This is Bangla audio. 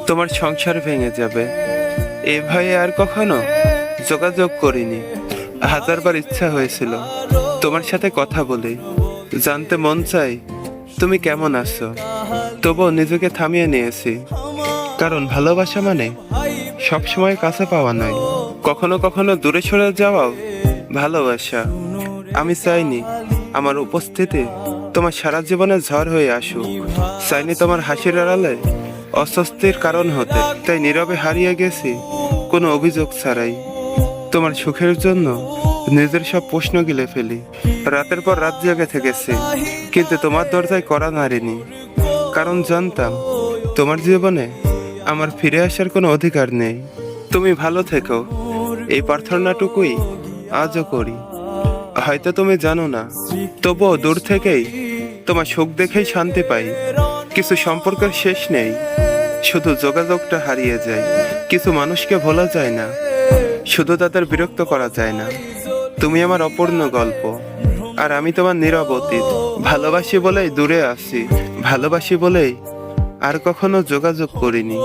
তোমার সংসার ভেঙে যাবে এ ভয়ে আর কখনো যোগাযোগ করিনি। হাজারবার ইচ্ছা হয়েছিল তোমার সাথে কথা বলে, জানতে মন চাই তুমি কেমন আছো, তবুও নিজেকে থামিয়ে নিয়েছি। কারণ ভালোবাসা মানে সবসময় কাছে পাওয়া নয়, কখনো কখনো দূরে সরে যাওয়াও ভালোবাসা। আমি চাইনি আমার উপস্থিতি তোমার সারা জীবনে ঝড় হয়ে আসুক, চাইনি তোমার হাসির আড়ালে অস্বস্তির কারণ হতে। তাই নীরবে হারিয়ে গেছি কোনো অভিযোগ ছাড়াই। তোমার সুখের জন্য নিজের সব প্রশ্ন গিলে ফেলি, রাতের পর রাত জেগে থেকেছি, কিন্তু তোমার দরজায় কড়া নাড়িনি। কারণ জানতাম তোমার জীবনে আমার ফিরে আসার কোনো অধিকার নেই। তুমি ভালো থেকো এই প্রার্থনাটুকুই আজও করি। হয়তো তুমি জানো না, তবুও দূর থেকেই তোমার সুখ দেখেই শান্তি পাই। কিছু সম্পর্কের শেষ নেই, শুধু যোগাযোগটা হারিয়ে যায়। কিছু মানুষকে ভোলা যায় না, শুধু তাদের বিরক্ত করা যায় না। তুমি আমার অপূর্ণ গল্প, আর আমি তোমার নীরব অতীত। ভালোবাসি বলেই দূরে আছি, ভালোবাসি বলেই আর কখনো যোগাযোগ করিনি।